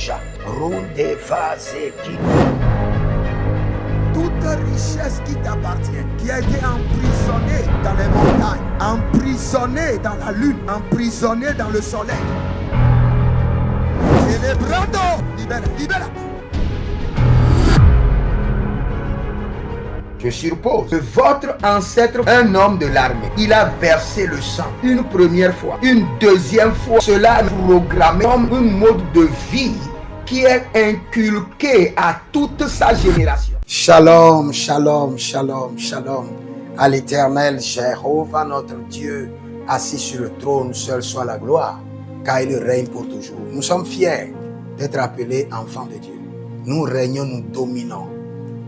Kaluja, Runde Vazeki. Toute richesse qui t'appartient, qui a été emprisonnée dans les montagnes, emprisonnée dans la lune, emprisonnée dans le soleil. Célébrando, libère, libère. Je suppose que votre ancêtre, un homme de l'armée, il a versé le sang une première fois, une deuxième fois. Cela est programmé comme un mode de vie qui est inculqué à toute sa génération. Shalom, shalom, shalom, shalom. À l'Éternel, Jéhovah notre Dieu, assis sur le trône, seul soit la gloire, car il règne pour toujours. Nous sommes fiers d'être appelés enfants de Dieu. Nous régnons, nous dominons.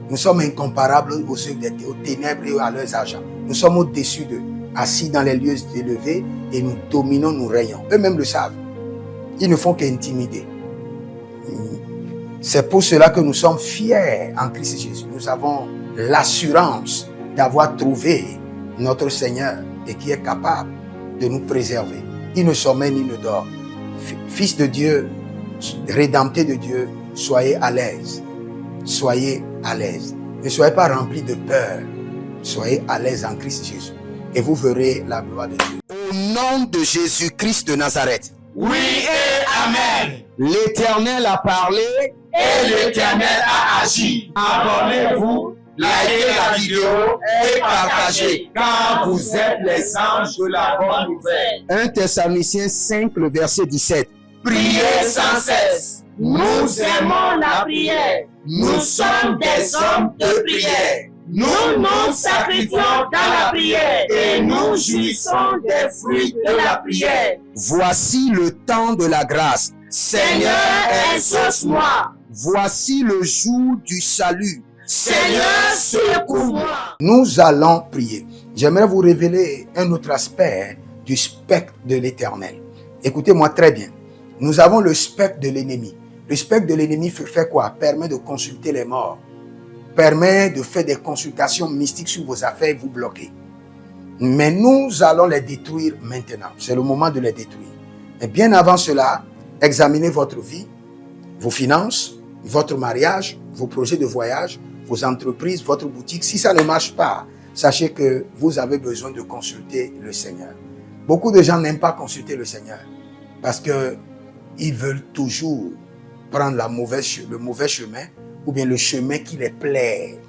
Nous sommes incomparables aux ténèbres et à leurs agents. Nous sommes au-dessus d'eux, assis dans les lieux élevés, et nous dominons, nous régnons. Eux-mêmes le savent. Ils ne font qu'intimider. C'est pour cela que nous sommes fiers en Christ Jésus. Nous avons l'assurance d'avoir trouvé notre Seigneur et qui est capable de nous préserver. Il ne sommeille ni ne dort. Fils de Dieu, rédempté de Dieu, soyez à l'aise. Soyez à l'aise. Ne soyez pas remplis de peur. Soyez à l'aise en Christ Jésus. Et vous verrez la gloire de Dieu. Au nom de Jésus-Christ de Nazareth. Oui et Amen. L'Éternel a parlé et l'Éternel a agi. Abonnez-vous, likez la vidéo et partagez, car vous êtes les anges de la bonne nouvelle. 1 Thessaloniciens 5, le verset 17. Priez sans cesse. Nous aimons la prière. Nous sommes des hommes de prière. Nous nous sacrifions dans la prière et nous jouissons des fruits de la prière. Voici le temps de la grâce. Seigneur, exauce-moi. Voici le jour du salut. Seigneur, secours-moi. Nous allons prier. J'aimerais vous révéler un autre aspect du spectre de l'Éternel. Écoutez-moi très bien. Nous avons le spectre de l'ennemi. Le spectre de l'ennemi fait quoi? Permet de consulter les morts. Permet de faire des consultations mystiques sur vos affaires et vous bloquer. Mais nous allons les détruire maintenant. C'est le moment de les détruire. Mais bien avant cela, examinez votre vie, vos finances, votre mariage, vos projets de voyage, vos entreprises, votre boutique. Si ça ne marche pas, sachez que vous avez besoin de consulter le Seigneur. Beaucoup de gens n'aiment pas consulter le Seigneur parce que ils veulent toujours prendre le mauvais chemin ou bien le chemin qui les plaît.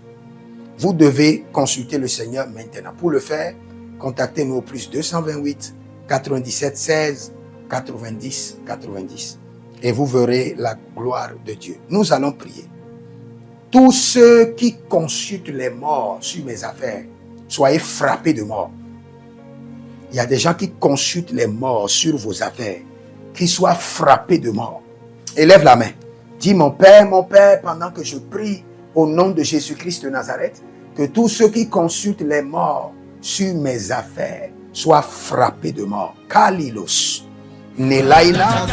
Vous devez consulter le Seigneur maintenant. Pour le faire, contactez-nous au plus 228 97 16 90 90 et vous verrez la gloire de Dieu. Nous allons prier. Tous ceux qui consultent les morts sur mes affaires, soyez frappés de mort. Il y a des gens qui consultent les morts sur vos affaires, qu'ils soient frappés de mort. Élève la main. Dis mon Père, pendant que je prie au nom de Jésus-Christ de Nazareth, que tous ceux qui consultent les morts sur mes affaires soient frappés de mort. Kalilos. Nelaila.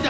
Thank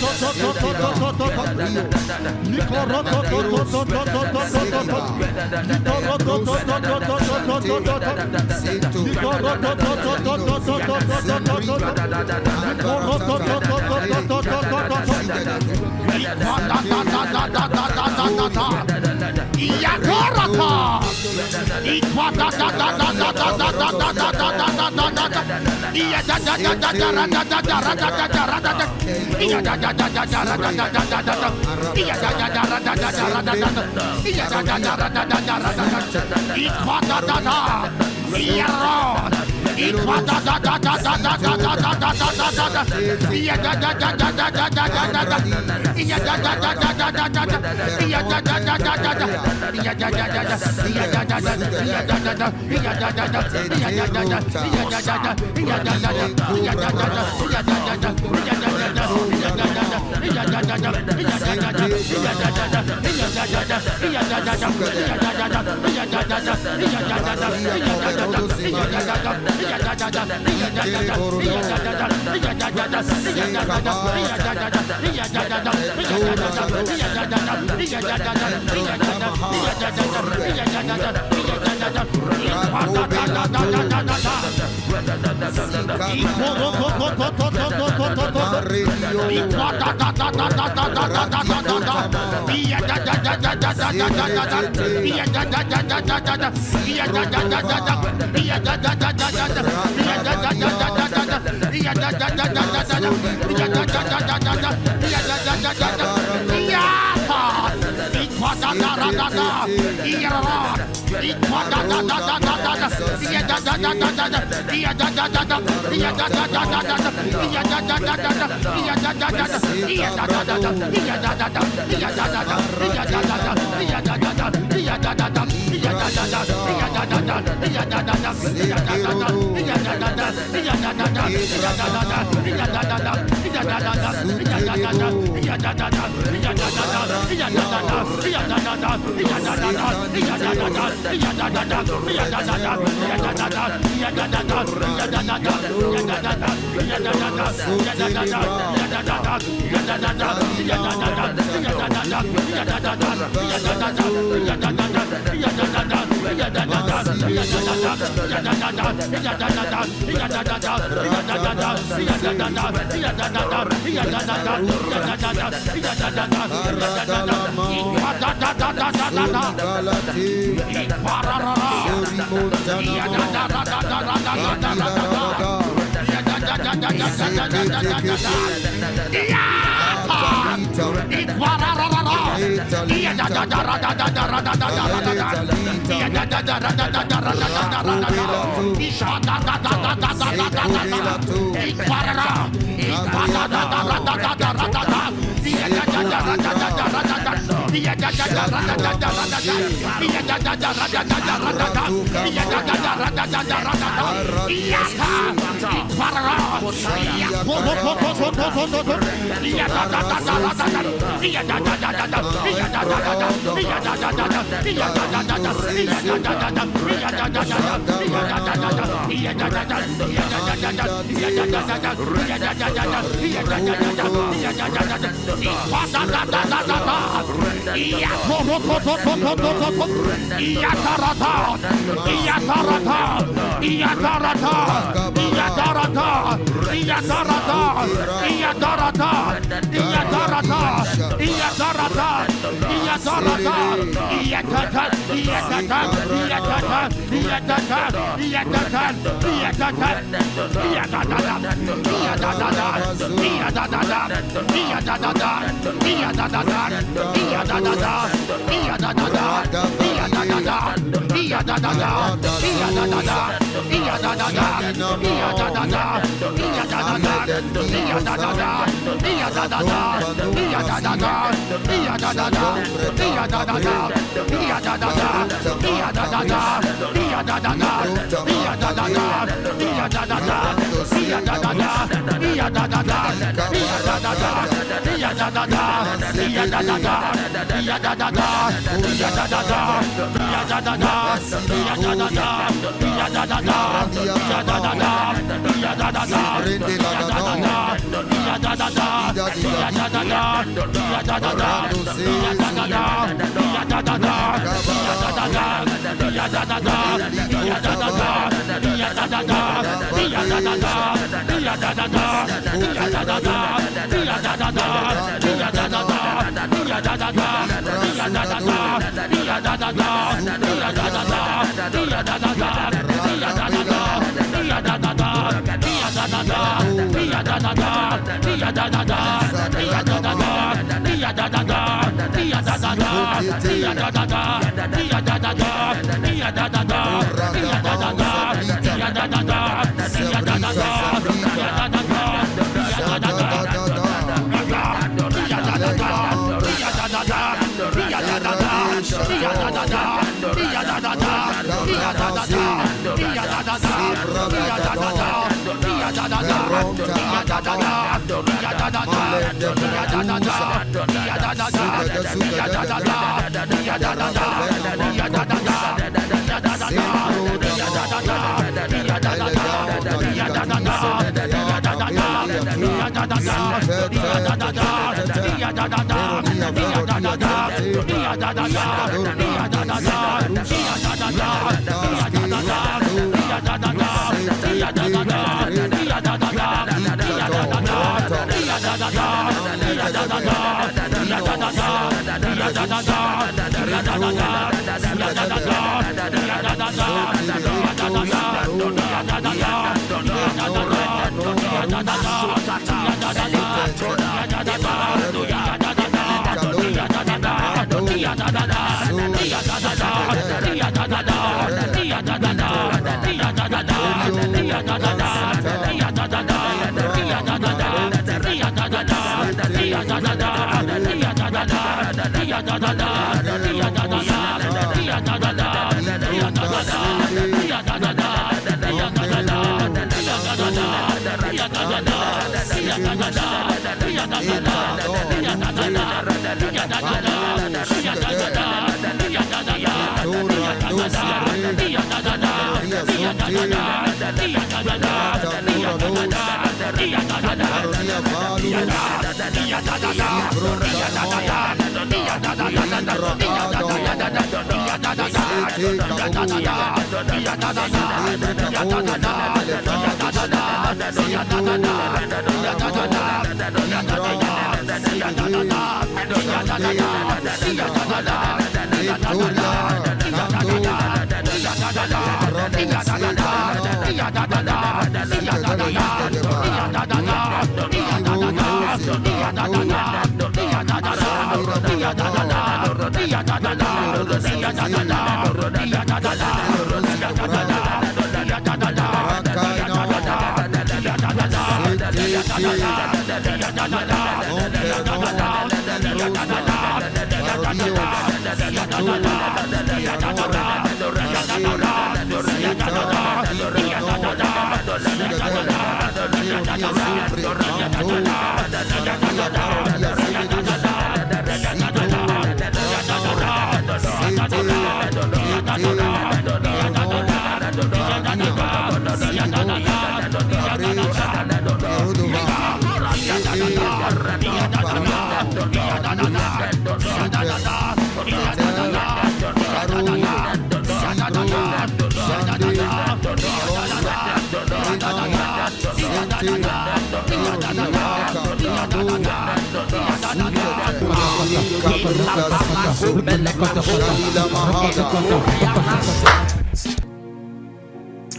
Iya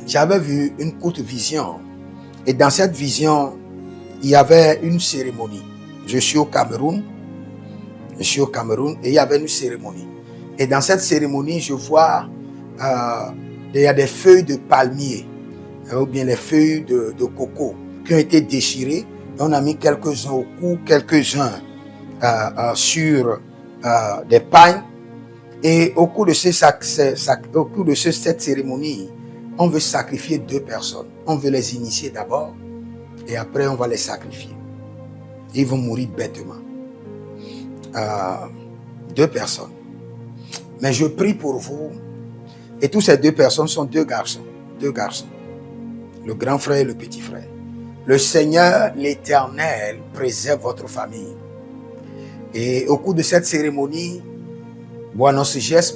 J'avais vu une courte vision et dans cette vision, il y avait une cérémonie. Je suis au Cameroun et il y avait une cérémonie. Et dans cette cérémonie, je vois il y a des feuilles de palmier ou bien les feuilles de coco qui ont été déchirées. On a mis quelques-uns au cou, quelques-uns sur des pagnes. Et au cours de cette cérémonie, on veut sacrifier 2 personnes. On veut les initier d'abord et après on va les sacrifier. Ils vont mourir bêtement. 2 personnes. Mais je prie pour vous. Et tous ces 2 personnes sont 2 garçons. 2 garçons. Le grand frère et le petit frère. Le Seigneur, l'Éternel, préserve votre famille. Et au cours de cette cérémonie, Boanossigès,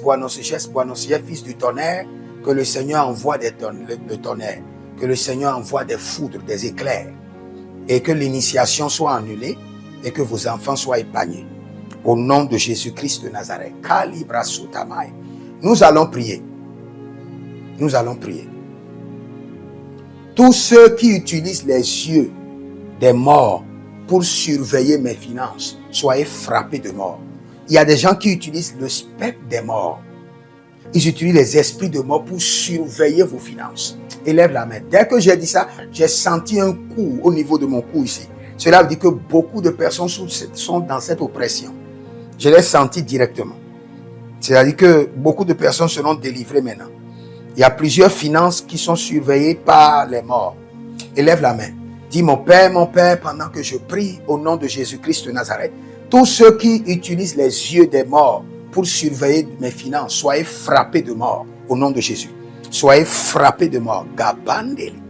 fils du tonnerre, que le Seigneur envoie le tonnerre, que le Seigneur envoie des foudres, des éclairs, et que l'initiation soit annulée et que vos enfants soient épargnés. Au nom de Jésus-Christ de Nazareth. Nous allons prier. Nous allons prier. Tous ceux qui utilisent les yeux des morts pour surveiller mes finances, soyez frappés de mort. Il y a des gens qui utilisent le spectre des morts. Ils utilisent les esprits de mort pour surveiller vos finances. Élève la main. Dès que j'ai dit ça, j'ai senti un coup au niveau de mon cou ici. Cela veut dire que beaucoup de personnes sont dans cette oppression. Je l'ai senti directement. C'est-à-dire que beaucoup de personnes seront délivrées maintenant. Il y a plusieurs finances qui sont surveillées par les morts. Élève la main. Dis, mon Père, pendant que je prie au nom de Jésus-Christ de Nazareth, tous ceux qui utilisent les yeux des morts pour surveiller mes finances, soyez frappés de mort au nom de Jésus. Soyez frappés de mort. Gabandeli.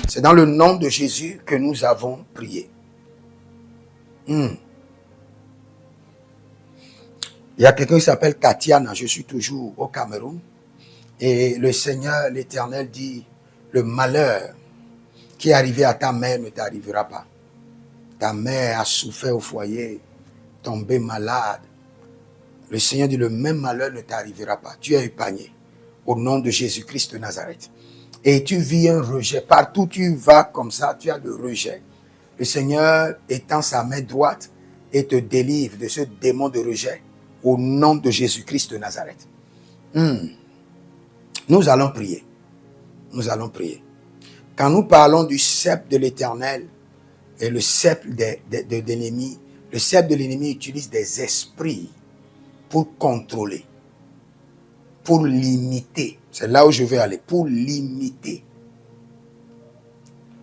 C'est dans le nom de Jésus que nous avons prié. Il y a quelqu'un qui s'appelle Katiana, je suis toujours au Cameroun. Et le Seigneur, l'Éternel dit, le malheur qui est arrivé à ta mère ne t'arrivera pas. Ta mère a souffert au foyer, tombée malade. Le Seigneur dit, le même malheur ne t'arrivera pas. Tu es épargné. Au nom de Jésus-Christ de Nazareth. Et tu vis un rejet. Partout où tu vas comme ça, tu as le rejet. Le Seigneur étend sa main droite et te délivre de ce démon de rejet. Au nom de Jésus-Christ de Nazareth. Nous allons prier. Nous allons prier. Quand nous parlons du sceptre de l'Éternel et le sceptre de l'ennemi, le sceptre de l'ennemi utilise des esprits pour contrôler, pour limiter. C'est là où je vais aller, pour limiter.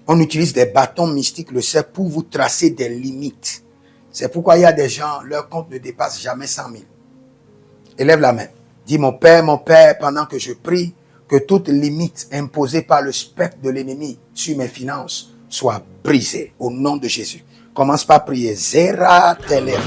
On utilise des bâtons mystiques, le sceptre, pour vous tracer des limites. C'est pourquoi il y a des gens, leur compte ne dépasse jamais 100 000. Élève la main. Dis, mon Père, pendant que je prie, que toute limite imposée par le spectre de l'ennemi sur mes finances soit brisée au nom de Jésus. Commence par prier. Zera telema.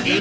Iya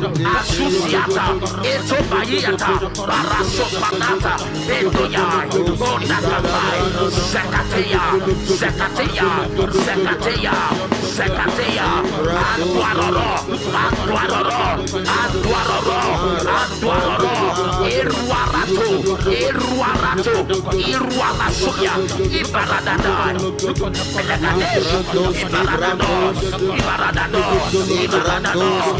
Asusiata, Etobayata, Barasopanata, Bedoyai, Ondakabai, Zekatea, Zekatea, Zekatea, Zekatea, Anduaroro, Anduaroro, Anduaroro, Anduaroro, Iruarato, Iruarato, Iruarasuya, Ibaradadai, Belagadesh, Ibaradados, Ibaradados, Ibaradados,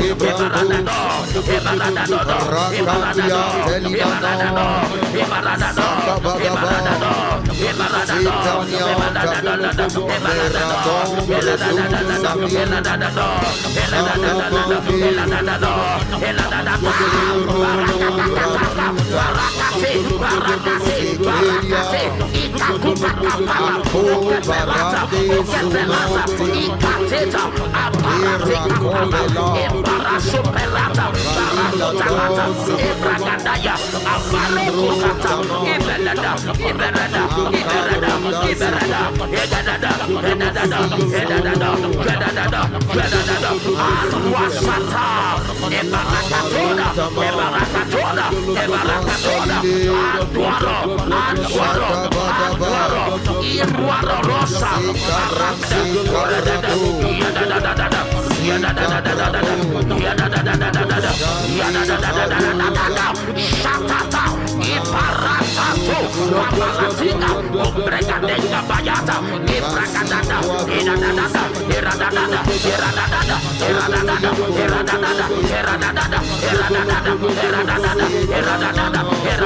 Superata, Baratotanata, Ebragadaya, Abalokata, Iberada, Iberada, Iberada, Iberada, Edada, Edada, Edada, Edada, Edada, Arwasata, Ebarakatona, Ebarakatona, Ebarakatona, Anduaro, Anduaro, Anduaro, Iruaro Rosa, Aranda, Shatata, Iparatato, Papalatina, Obregadenga Bayata, Ibracadada, Iradada, Iradada, Iradada, Iradada, Iradada, Iradada, Iradada, Iradada, Iradada, Iradada, Iradada,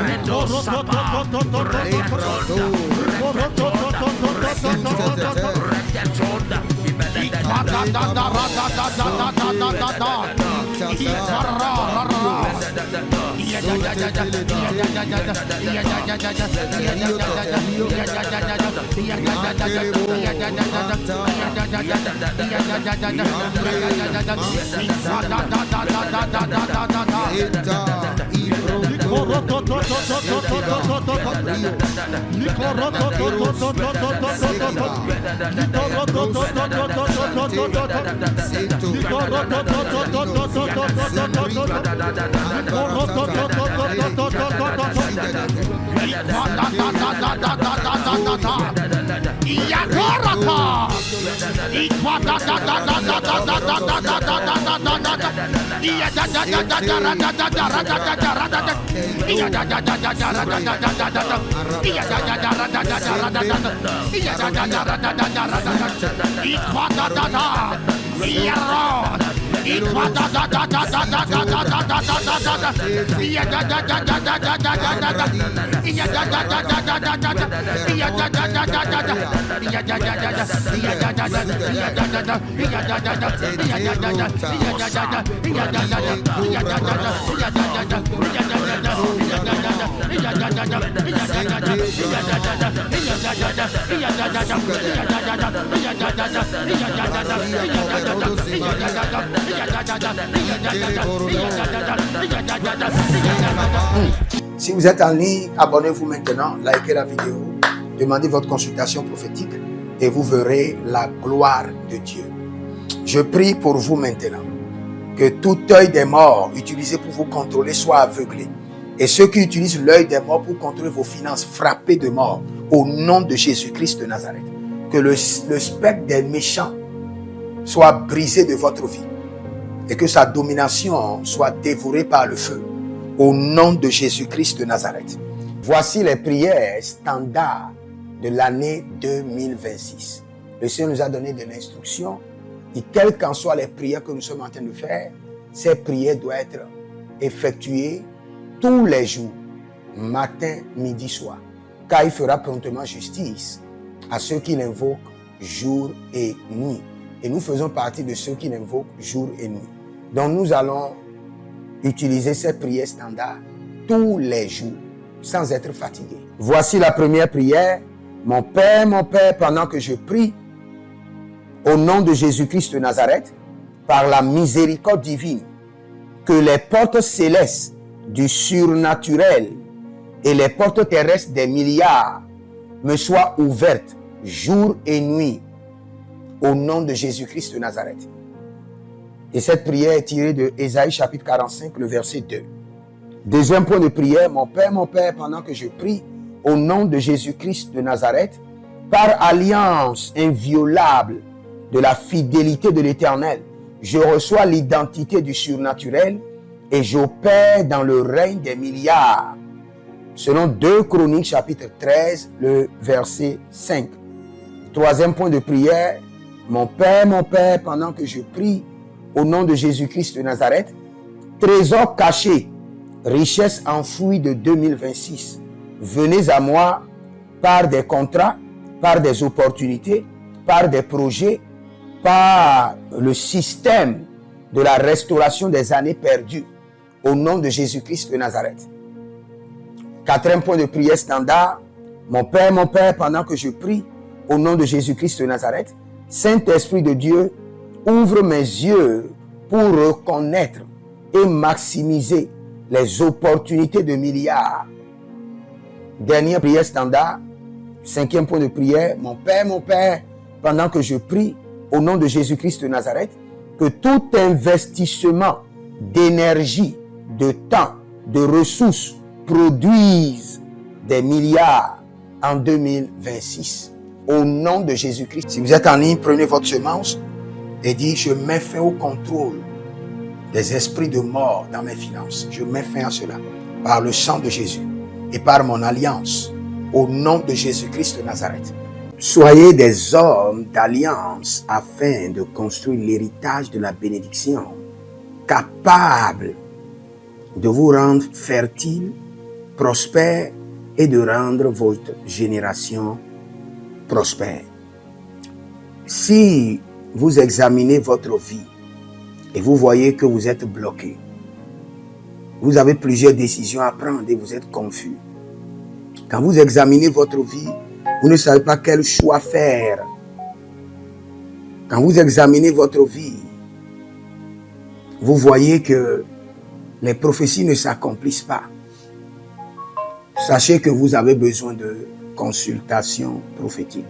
Rendo Si vous êtes en ligne, abonnez-vous maintenant, likez la vidéo, demandez votre consultation prophétique et vous verrez la gloire de Dieu. Je prie pour vous maintenant que tout œil des morts utilisé pour vous contrôler soit aveuglé. Et ceux qui utilisent l'œil des morts pour contrôler vos finances frappés de mort au nom de Jésus-Christ de Nazareth. Que le spectre des méchants soit brisé de votre vie et que sa domination soit dévorée par le feu au nom de Jésus-Christ de Nazareth. Voici les prières standards de l'année 2026. Le Seigneur nous a donné de l'instruction et quelles qu'en soient les prières que nous sommes en train de faire, ces prières doivent être effectuées tous les jours, matin, midi, soir. Car il fera promptement justice à ceux qui l'invoquent jour et nuit. Et nous faisons partie de ceux qui l'invoquent jour et nuit. Donc nous allons utiliser ces prières standards tous les jours, sans être fatigués. Voici la première prière. Mon Père, pendant que je prie, au nom de Jésus-Christ de Nazareth, par la miséricorde divine, que les portes célestes du surnaturel et les portes terrestres des milliards me soient ouvertes jour et nuit, au nom de Jésus-Christ de Nazareth. Et cette prière est tirée de Ésaïe chapitre 45, le verset 2. Deuxième point de prière, mon Père, pendant que je prie, au nom de Jésus-Christ de Nazareth, par alliance inviolable de la fidélité de l'Éternel, je reçois l'identité du surnaturel et j'opère dans le règne des milliards. Selon 2 Chroniques chapitre 13, le verset 5. Troisième point de prière, mon Père, pendant que je prie, au nom de Jésus-Christ de Nazareth, trésor caché, richesse enfouie de 2026, venez à moi par des contrats, par des opportunités, par des projets, par le système de la restauration des années perdues, au nom de Jésus-Christ de Nazareth. Quatrième point de prière standard, mon Père, pendant que je prie, au nom de Jésus-Christ de Nazareth, Saint-Esprit de Dieu, ouvre mes yeux pour reconnaître et maximiser les opportunités de milliards. Dernière prière standard, cinquième point de prière, mon Père, pendant que je prie, au nom de Jésus-Christ de Nazareth, que tout investissement d'énergie, de temps, de ressources produise des milliards en 2026. Au nom de Jésus-Christ. Si vous êtes en ligne, prenez votre semence et dites, je mets fin au contrôle des esprits de mort dans mes finances. Je mets fin à cela par le sang de Jésus et par mon alliance au nom de Jésus-Christ de Nazareth. Soyez des hommes d'alliance afin de construire l'héritage de la bénédiction, capables de vous rendre fertile prospère et de rendre votre génération prospère. Si vous examinez votre vie et vous voyez que vous êtes bloqué, vous avez plusieurs décisions à prendre et vous êtes confus. Quand vous examinez votre vie, vous ne savez pas quel choix faire. Quand vous examinez votre vie, vous voyez que les prophéties ne s'accomplissent pas. Sachez que vous avez besoin de consultation prophétique.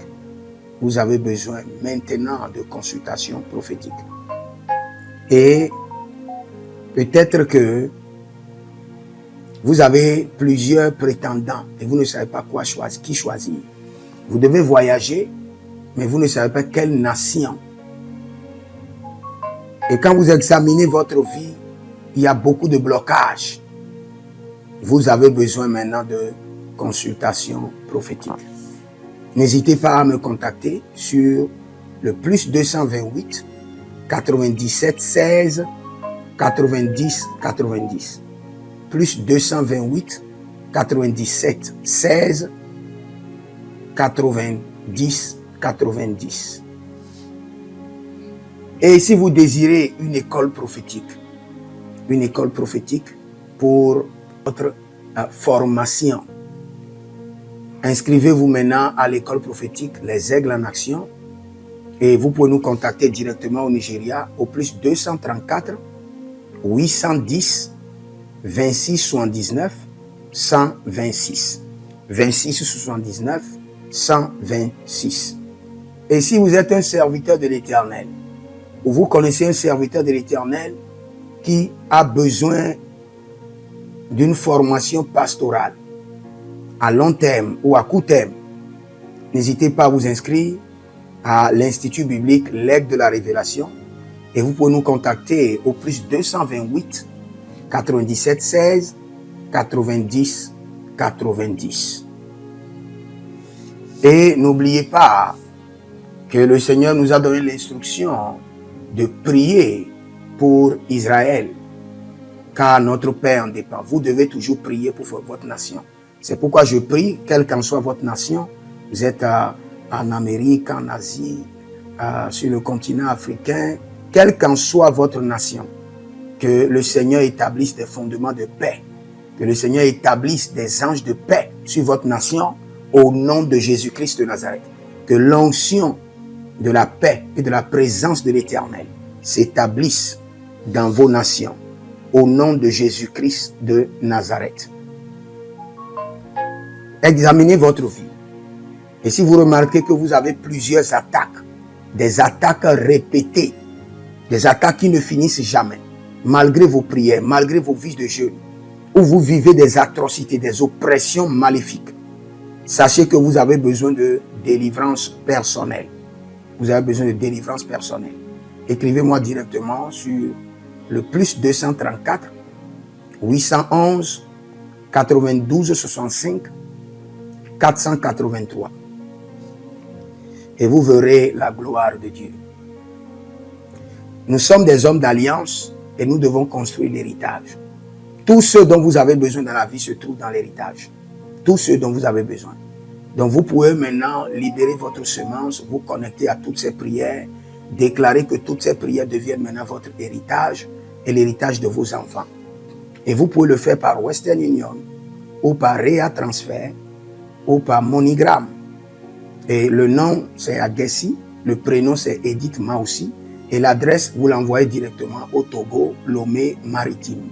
Vous avez besoin maintenant de consultation prophétique. Et peut-être que vous avez plusieurs prétendants et vous ne savez pas qui choisir. Vous devez voyager, mais vous ne savez pas quelle nation. Et quand vous examinez votre vie, il y a beaucoup de blocages. Vous avez besoin maintenant de consultation prophétique. N'hésitez pas à me contacter sur le plus 228 97 16 90 90. Plus 228 97 16 90 90. Et si vous désirez une école prophétique pour votre formation, inscrivez-vous maintenant à l'école prophétique Les Aigles en Action et vous pouvez nous contacter directement au Nigeria au plus 234 810 26 79 126. 26 79 126. Et si vous êtes un serviteur de l'Éternel, ou vous connaissez un serviteur de l'Éternel qui a besoin d'une formation pastorale à long terme ou à court terme, n'hésitez pas à vous inscrire à l'Institut biblique L'Aigle de la Révélation et vous pouvez nous contacter au plus 228 97 16 90 90. Et n'oubliez pas que le Seigneur nous a donné l'instruction de prier pour Israël, car notre paix en dépend. Vous devez toujours prier pour votre nation. C'est pourquoi je prie, quelle qu'en soit votre nation, vous êtes en Amérique, en Asie, sur le continent africain, quelle qu'en soit votre nation, que le Seigneur établisse des fondements de paix, que le Seigneur établisse des anges de paix sur votre nation au nom de Jésus-Christ de Nazareth. Que l'onction de la paix et de la présence de l'Éternel s'établisse dans vos nations au nom de Jésus-Christ de Nazareth. Examinez votre vie. Et si vous remarquez que vous avez plusieurs attaques, des attaques répétées, des attaques qui ne finissent jamais, malgré vos prières, malgré vos vies de jeûne, où vous vivez des atrocités, des oppressions maléfiques, sachez que vous avez besoin de délivrance personnelle. Vous avez besoin de délivrance personnelle. Écrivez-moi directement sur le plus 234 811 92 65 483. Et vous verrez la gloire de Dieu. Nous sommes des hommes d'alliance et nous devons construire l'héritage. Tout ce dont vous avez besoin dans la vie se trouve dans l'héritage. Tout ce dont vous avez besoin. Donc vous pouvez maintenant libérer votre semence, vous connecter à toutes ces prières, déclarer que toutes ces prières deviennent maintenant votre héritage et l'héritage de vos enfants. Et vous pouvez le faire par Western Union ou par Rea Transfer ou par MoneyGram. Et le nom c'est Agessi, le prénom c'est Edith Maussi et l'adresse vous l'envoyez directement au Togo, Lomé Maritime.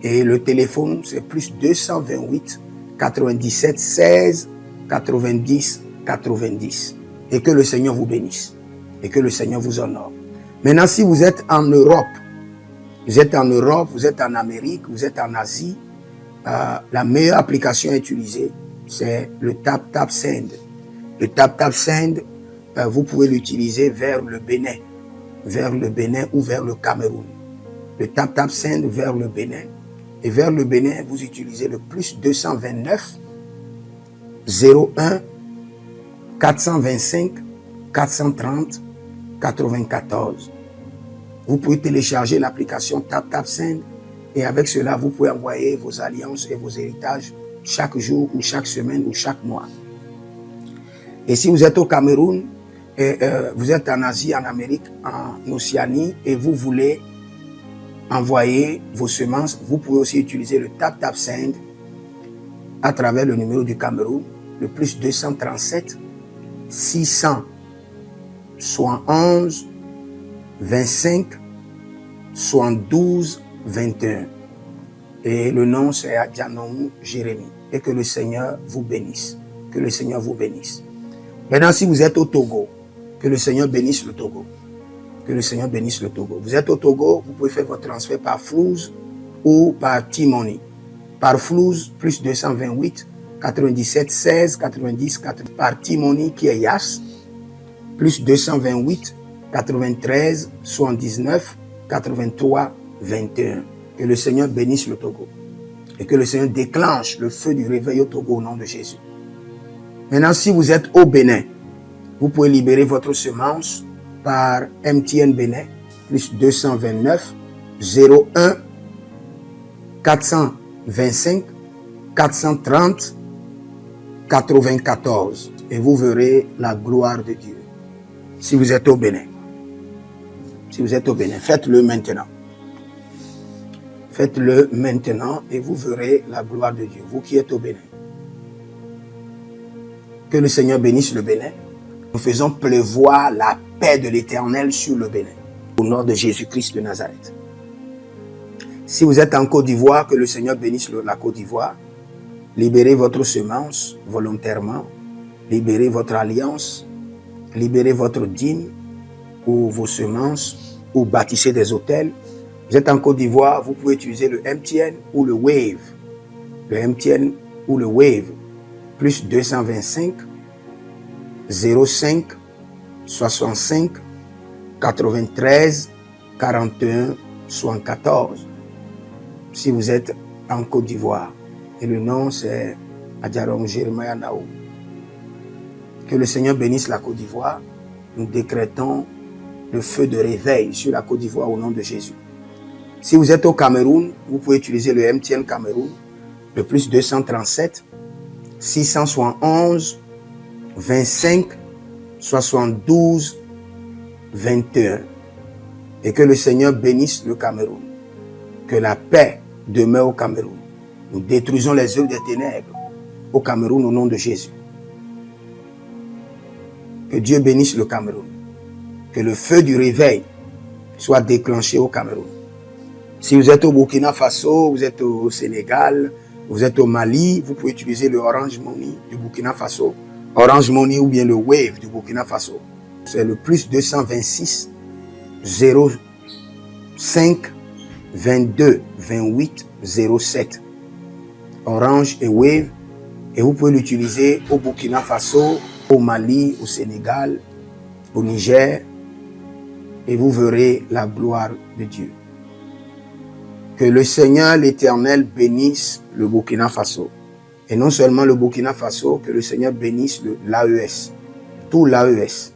Et le téléphone c'est plus 228 97 16 90 90. Et que le Seigneur vous bénisse. Et que le Seigneur vous honore. Maintenant, si vous êtes en Europe, vous êtes en Amérique, vous êtes en Asie, la meilleure application à utiliser, c'est le TapTapSend. Le TapTapSend, vous pouvez l'utiliser vers le Bénin ou vers le Cameroun. Le TapTapSend vers le Bénin. Et vers le Bénin, vous utilisez le plus 229 01 425 430 94. Vous pouvez télécharger l'application TapTapSend et avec cela, vous pouvez envoyer vos alliances et vos héritages chaque jour ou chaque semaine ou chaque mois. Et si vous êtes au Cameroun, et, vous êtes en Asie, en Amérique, en Océanie, et vous voulez envoyer vos semences, vous pouvez aussi utiliser le Tap Send à travers le numéro du Cameroun, le plus 237 671 25 72 21. Et le nom c'est Adjanou Jérémie. Et que le Seigneur vous bénisse. Que le Seigneur vous bénisse. Maintenant, si vous êtes au Togo, que le Seigneur bénisse le Togo. Que le Seigneur bénisse le Togo. Vous êtes au Togo, vous pouvez faire votre transfert par Flouz ou par T-Money. Par Flouz, plus 228 97 16 90 80. Par T-Money qui est Yas, plus 228 93 79 83 21. Que le Seigneur bénisse le Togo. Et que le Seigneur déclenche le feu du réveil au Togo au nom de Jésus. Maintenant, si vous êtes au Bénin, vous pouvez libérer votre semence par MTN Bénin, plus 229 01 425 430 94. Et vous verrez la gloire de Dieu. Si vous êtes au Bénin. Si vous êtes au Bénin, faites-le maintenant. Faites-le maintenant et vous verrez la gloire de Dieu, vous qui êtes au Bénin. Que le Seigneur bénisse le Bénin. Nous faisons pleuvoir la paix de l'Éternel sur le Bénin, au nom de Jésus-Christ de Nazareth. Si vous êtes en Côte d'Ivoire, que le Seigneur bénisse la Côte d'Ivoire. Libérez votre semence volontairement. Libérez votre alliance. Libérez votre dîme ou vos semences ou bâtissez des hôtels. Vous êtes en Côte d'Ivoire, vous pouvez utiliser le MTN ou le Wave. Le MTN ou le Wave. Plus 225 05 65 93 41 74. Si vous êtes en Côte d'Ivoire. Et le nom c'est Adjaron Jeremiah Naou. Que le Seigneur bénisse la Côte d'Ivoire. Nous décrétons le feu de réveil sur la Côte d'Ivoire au nom de Jésus. Si vous êtes au Cameroun, vous pouvez utiliser le MTN Cameroun, le plus 237 671 25 72 21. Et que le Seigneur bénisse le Cameroun. Que la paix demeure au Cameroun. Nous détruisons les œuvres des ténèbres au Cameroun au nom de Jésus. Que Dieu bénisse le Cameroun. Que le feu du réveil soit déclenché au Cameroun. Si vous êtes au Burkina Faso, vous êtes au Sénégal, vous êtes au Mali, vous pouvez utiliser le Orange Money du Burkina Faso. Orange Money ou bien le Wave du Burkina Faso. C'est le plus 226 05 22 28 07. Orange et Wave. Et vous pouvez l'utiliser au Burkina Faso, au Mali, au Sénégal, au Niger. Et vous verrez la gloire de Dieu. Que le Seigneur l'Éternel bénisse le Burkina Faso. Et non seulement le Burkina Faso, que le Seigneur bénisse l'AES, tout l'AES.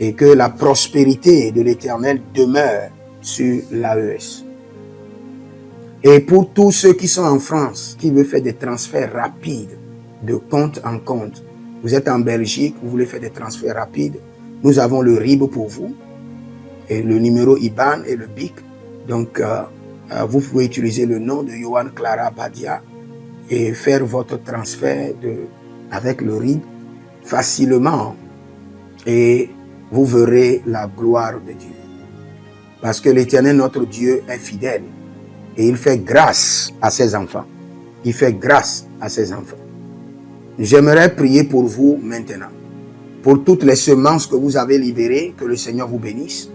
Et que la prospérité de l'Éternel demeure sur l'AES. Et pour tous ceux qui sont en France, qui veulent faire des transferts rapides de compte en compte, vous êtes en Belgique, vous voulez faire des transferts rapides, nous avons le RIB pour vous, et le numéro IBAN et le BIC. Donc, vous pouvez utiliser le nom de Yohan Clara Badia et faire votre transfert avec le RIB facilement et vous verrez la gloire de Dieu. Parce que l'Éternel, notre Dieu, est fidèle et il fait grâce à ses enfants. Il fait grâce à ses enfants. J'aimerais prier pour vous maintenant. Pour toutes les semences que vous avez libérées, que le Seigneur vous bénisse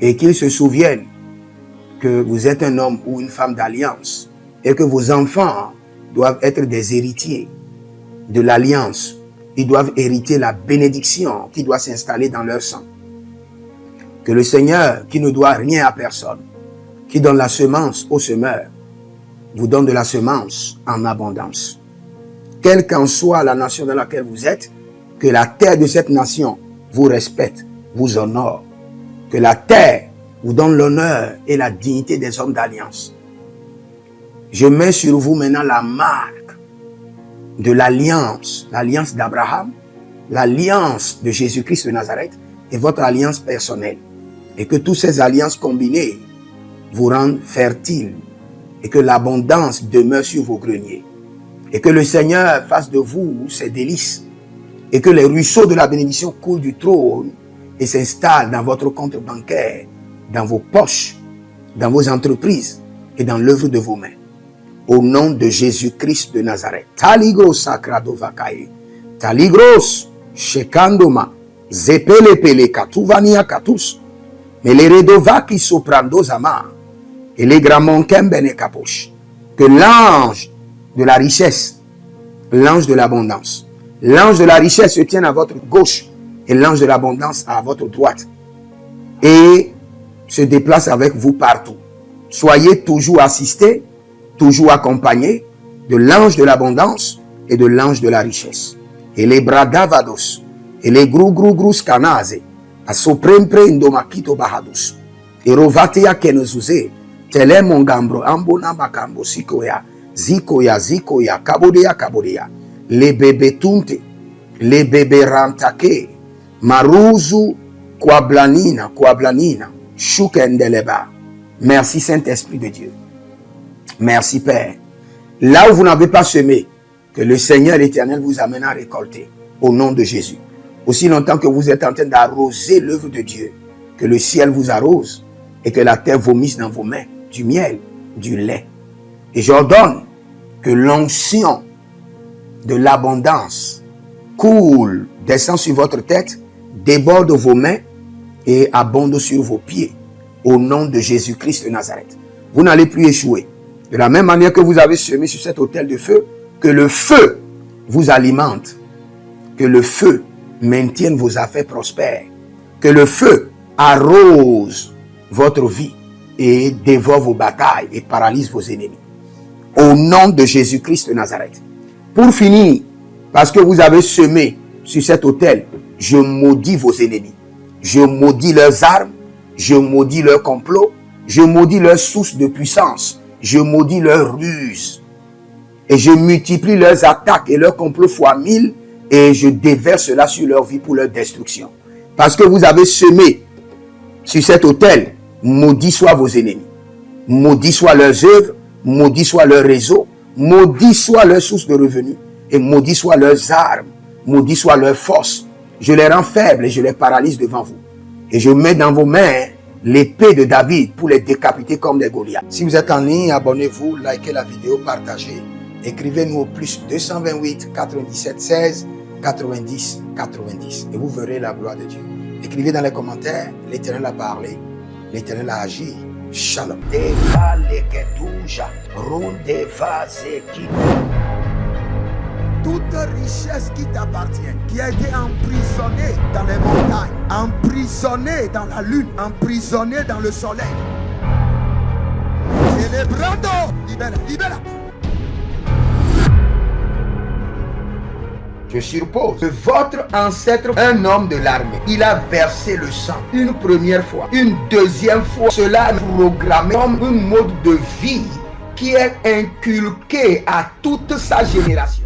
et qu'il se souvienne que vous êtes un homme ou une femme d'alliance et que vos enfants doivent être des héritiers de l'alliance. Ils doivent hériter la bénédiction qui doit s'installer dans leur sang. Que le Seigneur, qui ne doit rien à personne, qui donne la semence au semeur, vous donne de la semence en abondance. Quelle qu'en soit la nation dans laquelle vous êtes, que la terre de cette nation vous respecte, vous honore. Que la terre vous donne l'honneur et la dignité des hommes d'alliance. Je mets sur vous maintenant la marque de l'alliance d'Abraham, l'alliance de Jésus-Christ de Nazareth et votre alliance personnelle. Et que toutes ces alliances combinées vous rendent fertiles et que l'abondance demeure sur vos greniers. Et que le Seigneur fasse de vous ses délices et que les ruisseaux de la bénédiction coulent du trône et s'installent dans votre compte bancaire, dans vos poches, dans vos entreprises et dans l'œuvre de vos mains. Au nom de Jésus-Christ de Nazareth. Taligros sacrado vakae. Taligros shekandoma. Zepelepele katuvania katus. Meleredovaki soprando zama. Et les gramons kembene kaposh. Que l'ange de la richesse, l'ange de l'abondance, l'ange de la richesse se tienne à votre gauche et l'ange de l'abondance à votre droite. Et se déplace avec vous partout. Soyez toujours assistés, toujours accompagné de l'ange de l'abondance et de l'ange de la richesse. Et les bradavados, et les grou scanaze, a soprempre indomakito bahadus, et rovatea kenezuze, tele mongambro ambona makambo sikoya, zikoya, kabodea, les bébés tunte, les bébés rantake, maruzu, kwablanina, shukendeleba. Merci Saint-Esprit de Dieu. Merci Père. Là où vous n'avez pas semé, que le Seigneur l'Éternel vous amène à récolter. Au nom de Jésus. Aussi longtemps que vous êtes en train d'arroser l'œuvre de Dieu, que le ciel vous arrose et que la terre vomisse dans vos mains du miel, du lait. Et j'ordonne que l'onction de l'abondance coule, descend sur votre tête, déborde vos mains et abonde sur vos pieds. Au nom de Jésus-Christ de Nazareth. Vous n'allez plus échouer. De la même manière que vous avez semé sur cet autel de feu, que le feu vous alimente, que le feu maintienne vos affaires prospères, que le feu arrose votre vie et dévore vos batailles et paralyse vos ennemis. Au nom de Jésus-Christ de Nazareth. Pour finir, parce que vous avez semé sur cet autel, je maudis vos ennemis. Je maudis leurs armes. Je maudis leur complot, je maudis leur source de puissance, je maudis leur ruse. Et je multiplie leurs attaques et leurs complots fois 1000 et je déverse cela sur leur vie pour leur destruction. Parce que vous avez semé sur cet autel, maudit soient vos ennemis, maudit soient leurs œuvres, maudit soit leur réseau, maudit soit leur source de revenus et maudit soient leurs armes, maudit soit leur force. Je les rends faibles et je les paralyse devant vous. Et je mets dans vos mains l'épée de David pour les décapiter comme des Goliaths. Si vous êtes en ligne, abonnez-vous, likez la vidéo, partagez. Écrivez-nous au plus 228 97 16 90 90 et vous verrez la gloire de Dieu. Écrivez dans les commentaires, l'Éternel a parlé, l'Éternel a agi. Shalom. Toute richesse qui t'appartient, qui a été emprisonnée dans les montagnes, emprisonnée dans la lune, emprisonnée dans le soleil. Célébrando, libera. Je suppose que votre ancêtre, un homme de l'armée, il a versé le sang une première fois, une deuxième fois. Cela est programmé comme un mode de vie qui est inculqué à toute sa génération.